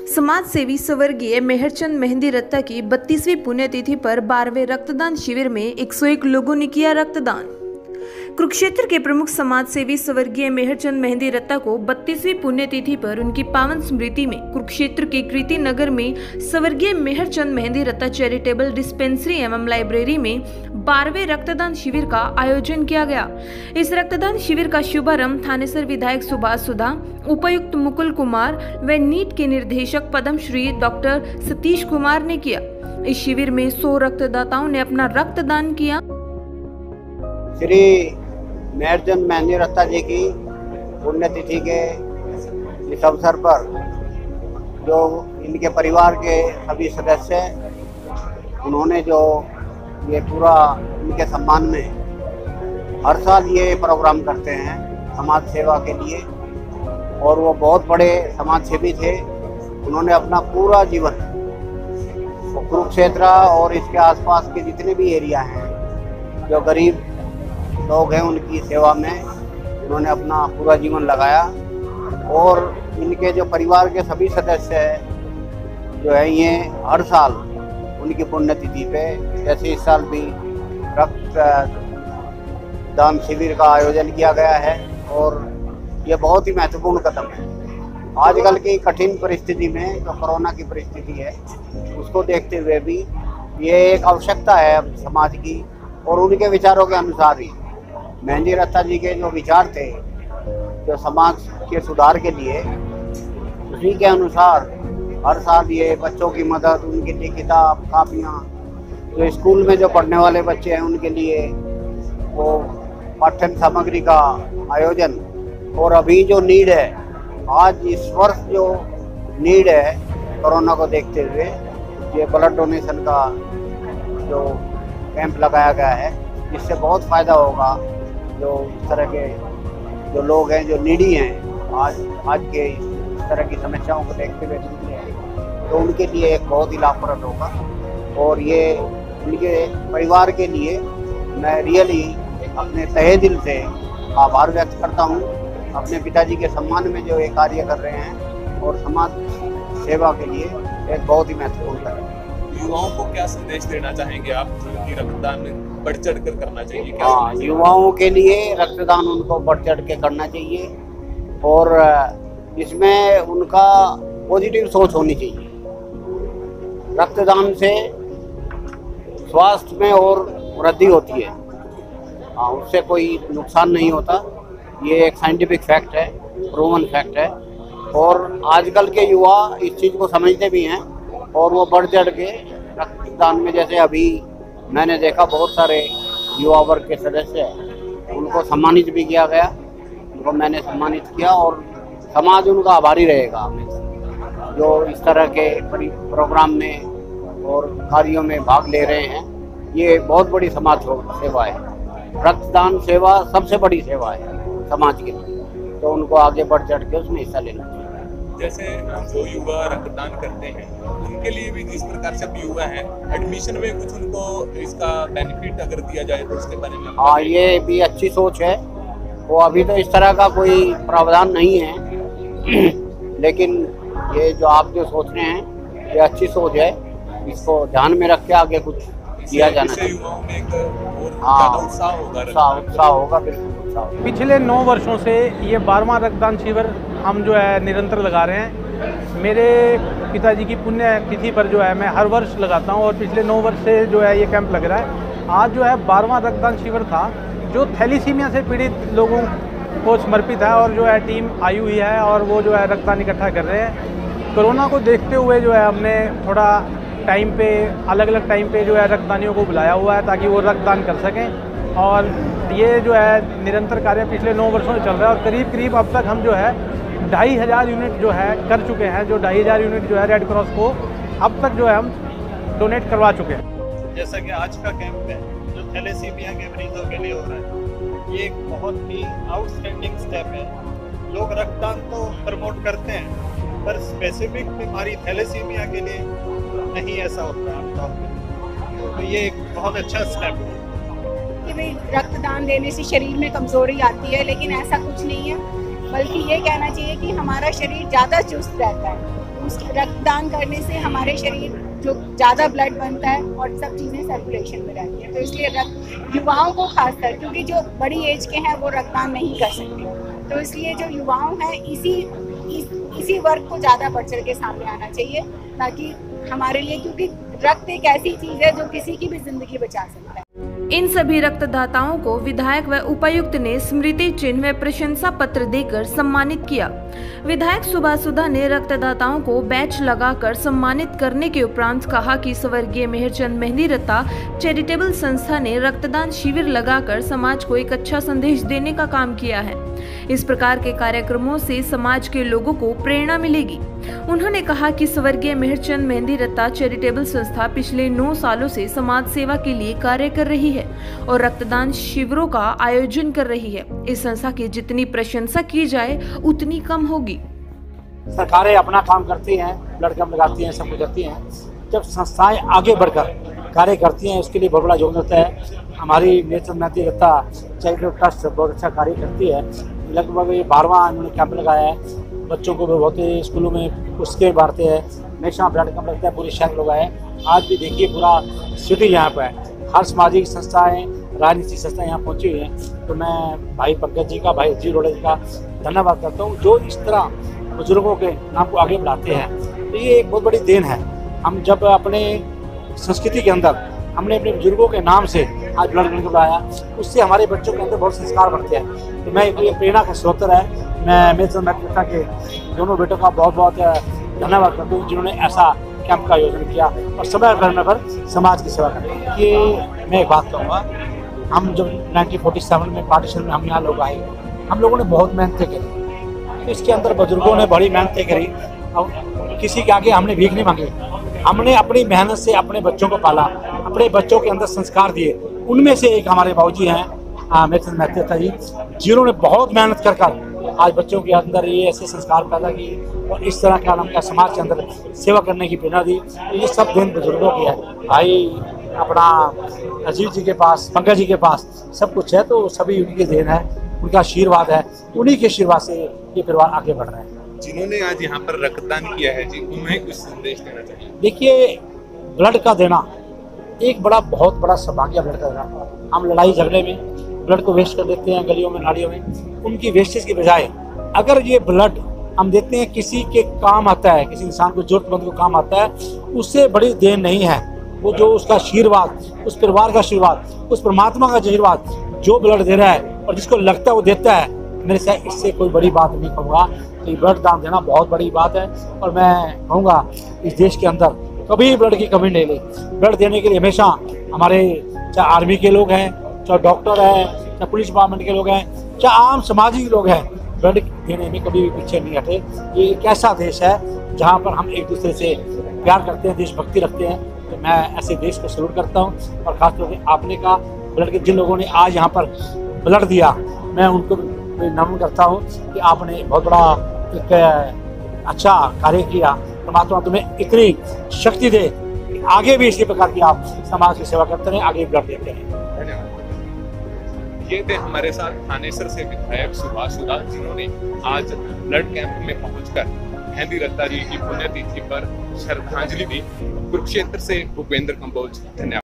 समाज सेवी स्वर्गीय मेहरचंद मेहंदी रत्ता की 32वीं पुण्यतिथि पर 12वें रक्तदान शिविर में 101 लोगों ने किया रक्तदान। कुरुक्षेत्र के प्रमुख समाज सेवी स्वर्गीय मेहरचंद मेहंदी रत्ता को 32वीं पुण्यतिथि पर उनकी पावन स्मृति में कुरुक्षेत्र के कृति नगर में स्वर्गीय मेहरचंद मेहंदी रत्ता चैरिटेबल डिस्पेंसरी एवं लाइब्रेरी में 12वें रक्तदान शिविर का आयोजन किया गया। इस रक्तदान शिविर का शुभारंभ थानेसर विधायक सुभाष सुधा, उपायुक्त मुकुल कुमार व नीट के निर्देशक पद्मश्री डॉक्टर सतीश कुमार ने किया। इस शिविर में 100 रक्तदाताओं ने अपना रक्तदान किया। श्री मेहरचंद मेहंदी रत्ता जी की पुण्यतिथि के इस अवसर पर जो इनके परिवार के सभी सदस्य उन्होंने जो ये पूरा इनके सम्मान में हर साल ये प्रोग्राम करते हैं समाज सेवा के लिए, और वो बहुत बड़े समाज सेवी थे। उन्होंने अपना पूरा जीवन कुरुक्षेत्र और इसके आसपास के जितने भी एरिया हैं, जो गरीब लोग हैं, उनकी सेवा में उन्होंने अपना पूरा जीवन लगाया। और इनके जो परिवार के सभी सदस्य हैं जो है, ये हर साल उनकी पुण्यतिथि पे, जैसे इस साल भी रक्तदान शिविर का आयोजन किया गया है, और ये बहुत ही महत्वपूर्ण कदम है। आजकल की कठिन परिस्थिति में जो कोरोना की परिस्थिति है, उसको देखते हुए भी ये एक आवश्यकता है अब समाज की, और उनके विचारों के अनुसार ही मेहंदी रत्ता जी के जो विचार थे जो समाज के सुधार के लिए, उसी के अनुसार हर साल ये बच्चों की मदद, उनके लिए किताब कापियाँ, जो स्कूल में जो पढ़ने वाले बच्चे हैं उनके लिए वो पाठ्य सामग्री का आयोजन, और अभी जो नीड है, आज इस वर्ष जो नीड है कोरोना को देखते हुए, ये ब्लड डोनेशन का जो कैंप लगाया गया है, इससे बहुत फ़ायदा होगा। जो इस तरह के जो लोग हैं जो नीडी हैं आज के इस तरह की समस्याओं को देखते हुए, तो उनके लिए एक बहुत ही लाभप्रद होगा। और ये उनके परिवार के लिए मैं रियली अपने तहे दिल से आभार व्यक्त करता हूँ, अपने पिताजी के सम्मान में जो ये कार्य कर रहे हैं, और समाज सेवा के लिए एक बहुत ही महत्वपूर्ण कदम है। युवाओं को क्या संदेश देना चाहेंगे आप कि रक्तदान बढ़ चढ़ कर करना चाहिए? हाँ, युवाओं के लिए रक्तदान उनको बढ़ चढ़ के करना चाहिए, और इसमें उनका पॉजिटिव सोच होनी चाहिए। रक्तदान से स्वास्थ्य में और वृद्धि होती है, हाँ, उससे कोई नुकसान नहीं होता। ये एक साइंटिफिक फैक्ट है, प्रूवन फैक्ट है, और आजकल के युवा इस चीज़ को समझते भी हैं, और वो बढ़ चढ़ के रक्तदान में, जैसे अभी मैंने देखा बहुत सारे युवा वर्ग के सदस्य हैं, उनको सम्मानित भी किया गया, उनको मैंने सम्मानित किया, और समाज उनका आभारी रहेगा हमेशा जो इस तरह के प्रोग्राम में और कार्यों में भाग ले रहे हैं। ये बहुत बड़ी समाज सेवा है। रक्तदान सेवा सबसे बड़ी सेवा है समाज के लिए, तो उनको आगे बढ़ चढ़ के उसमें हिस्सा लेना चाहिए। जैसे जो युवा रक्तदान करते हैं, उनके लिए भी जिस प्रकार से युवा हैं, एडमिशन में कुछ उनको इसका बेनिफिट अगर दिया जाए तो उसके बारे में? हाँ, ये भी अच्छी सोच है। वो अभी तो इस तरह का कोई प्रावधान नहीं है, लेकिन ये जो आप जो सोच रहे हैं, ये अच्छी सोच है। इसको ध्यान में रख के आगे कुछ किया जाना चाहिए। युवाओं में एक और उत्साह होगा, बिल्कुल उत्साह होगा। पिछले 9 वर्षों से ये 12वां रक्तदान शिविर हम जो है निरंतर लगा रहे हैं। मेरे पिताजी की पुण्य तिथि पर जो है मैं हर वर्ष लगाता हूँ, और पिछले 9 वर्ष से जो है ये कैंप लग रहा है। आज जो है 12वां रक्तदान शिविर था, जो थैलीसीमिया से पीड़ित लोगों को समर्पित है, और जो है टीम आई हुई है, और वो जो है रक्तदान इकट्ठा कर रहे हैं। कोरोना को देखते हुए जो है हमने थोड़ा टाइम पे, अलग अलग टाइम पे जो है रक्तदानियों को बुलाया हुआ है, ताकि वो रक्तदान कर सकें। और ये जो है निरंतर कार्य पिछले 9 वर्षों से चल रहा है, और करीब करीब अब तक हम जो है 2500 यूनिट जो है कर चुके हैं। जो 2500 यूनिट जो है रेड क्रॉस को अब तक जो है हम डोनेट करवा चुके हैं। जैसा कि आज का कैंप है जो थैलेसीमिया के मरीजों के लिए हो रहा है, ये एक बहुत ही आउटस्टैंडिंग स्टेप है। लोग रक्तदान तो प्रमोट करते हैं, पर स्पेसिफिक बीमारी थैलेसीमिया के लिए नहीं ऐसा होता आमतौर पर, तो ये एक बहुत अच्छा स्टेप है कि भाई रक्तदान देने से शरीर में कमजोरी आती है, लेकिन ऐसा कुछ नहीं है। बल्कि ये कहना चाहिए कि हमारा शरीर ज़्यादा चुस्त रहता है। उस रक्तदान करने से हमारे शरीर जो ज़्यादा ब्लड बनता है और सब चीज़ें सर्कुलेशन में रहती हैं। तो इसलिए युवाओं को खासकर, क्योंकि जो बड़ी एज के हैं वो रक्तदान नहीं कर सकते, तो इसलिए जो युवाओं हैं इसी वर्ग को ज़्यादा बढ़ चढ़ के सामने आना चाहिए, ताकि हमारे लिए, क्योंकि रक्त एक ऐसी चीज़ है जो किसी की भी जिंदगी बचा सकता है। इन सभी रक्तदाताओं को विधायक व उपायुक्त ने स्मृति चिन्ह व प्रशंसा पत्र देकर सम्मानित किया। विधायक सुभाष सुधा ने रक्तदाताओं को बैच लगाकर सम्मानित करने के उपरांत कहा कि स्वर्गीय मेहरचंद मेहंदी रत्ता चैरिटेबल संस्था ने रक्तदान शिविर लगाकर समाज को एक अच्छा संदेश देने का काम किया है। इस प्रकार के कार्यक्रमों से समाज के लोगों को प्रेरणा मिलेगी। उन्होंने कहा कि स्वर्गीय मेहरचंद मेहंदी रत्ता चैरिटेबल संस्था पिछले 9 सालों से समाज सेवा के लिए कार्य कर रही है और रक्तदान शिविरों का आयोजन कर रही है। इस संस्था की जितनी प्रशंसा की जाए उतनी कम होगी। सरकारें अपना काम करती हैं, ब्लड कैंप लगाती हैं, सब कुछ करती हैं। जब संस्थाएं आगे बढ़कर कार्य करती हैं उसके लिए बहुत बड़ा योगदान होता है। हमारी मेहरचंद मेहंदी रत्ता चैरिटेबल ट्रस्ट बहुत अच्छा कार्य करती है। लगभग ये 12वां इन्होंने कैंप लगाया है। बच्चों को भी बहुत ही स्कूलों में पुस्तकें बांटते हैं, हमेशा ब्लड कैंप लगता है, पूरे शहर लोग आए। आज भी देखिए पूरा सिटी यहाँ पर है, हर सामाजिक संस्थाएं, राजनीतिक संस्थाएं यहाँ पहुँची हुई हैं। तो मैं भाई पंकज जी का, भाई जी रोड़े जी का धन्यवाद करता हूँ, जो इस तरह बुजुर्गों के नाम को आगे बढ़ाते हैं। तो ये एक बहुत बड़ी देन है। हम जब अपने संस्कृति के अंदर हमने अपने बुजुर्गों के नाम से आज ब्लड कैंप लगाया, उससे हमारे बच्चों के अंदर बहुत संस्कार बढ़ते हैं। तो मैं ये प्रेरणा का स्रोत है। मैं मेहरचंद मेहंदी रत्ता के दोनों बेटों का बहुत बहुत धन्यवाद करता हूँ, जिन्होंने ऐसा कैंप का आयोजन किया और समय पर समाज की सेवा करें। ये मैं एक बात कहूँगा, हम जब 1947 में पार्टीशन में हम यहाँ लोग आए, हम लोगों ने बहुत मेहनतें करी। तो इसके अंदर बुजुर्गों ने बड़ी मेहनतें करी और किसी के आगे हमने भीख नहीं मांगी। हमने अपनी मेहनत से अपने बच्चों को पाला, अपने बच्चों के अंदर संस्कार दिए। उनमें से एक हमारे बाबूजी हैं मेहरचंद मेहंदी रत्ता जी, जिन्होंने बहुत मेहनत कर आज बच्चों के अंदर ये ऐसे संस्कार पैदा किए और इस तरह का नाम का समाज के अंदर सेवा करने की प्रेरणा दी। ये सब देन बुजुर्गों की है। भाई अपना अजीत जी के पास, पंकज जी के पास सब कुछ है, तो सभी उनकी देन है, उनका आशीर्वाद है। उन्हीं के आशीर्वाद से ये परिवार आगे बढ़ रहे हैं। जिन्होंने आज यहाँ पर रक्तदान किया है जी, उन्हें कुछ संदेश देना चाहिए। देखिए, ब्लड का देना एक बहुत बड़ा सौभाग्य। ब्लड का देना, हम लड़ाई झगड़े में ब्लड को वेस्ट कर देते हैं, गलियों में, नालियों में। उनकी वेस्टेज की बजाय अगर ये ब्लड हम देते हैं, किसी के काम आता है, किसी इंसान को, जरूरतमंद को काम आता है, उससे बड़ी देन नहीं है। वो जो उसका आशीर्वाद, उस परिवार का आशीर्वाद, उस परमात्मा का आशीर्वाद जो ब्लड दे रहा है और जिसको लगता है वो देता है, मेरे से इससे कोई बड़ी बात नहीं कहूँगा। तो ब्लड दान देना बहुत बड़ी बात है और मैं कहूँगा इस देश के अंदर कभी ब्लड की कमी नहीं ली। ब्लड देने के लिए हमेशा हमारे, चाहे आर्मी के लोग हैं, चाहे डॉक्टर हैं, चाहे पुलिस डिपार्टमेंट के लोग हैं, चाहे आम सामाजिक लोग हैं, ब्लड देने में कभी भी पीछे नहीं हटे। ये एक ऐसा देश है जहाँ पर हम एक दूसरे से प्यार करते हैं, देशभक्ति रखते हैं। तो मैं ऐसे देश को सैल्यूट करता हूँ और खासतौर पर आपने का ब्लड के जिन लोगों ने आज यहाँ पर ब्लड दिया, मैं उनको नमन करता हूँ कि आपने बहुत बड़ा एक अच्छा कार्य किया। परमात्मा तुम्हें इतनी शक्ति दे कि आगे भी इसी प्रकार की आप समाज की सेवा करते रहें, आगे ब्लड देते रहें। धन्यवाद। ये थे हमारे साथ थानेसर से विधायक सुभाष सुधा, जिन्होंने आज ब्लड कैंप में पहुंचकर मेहंदी रत्ता जी की पुण्यतिथि पर श्रद्धांजलि दी। कुरुक्षेत्र से भूपेंद्र कंबोज, धन्यवाद।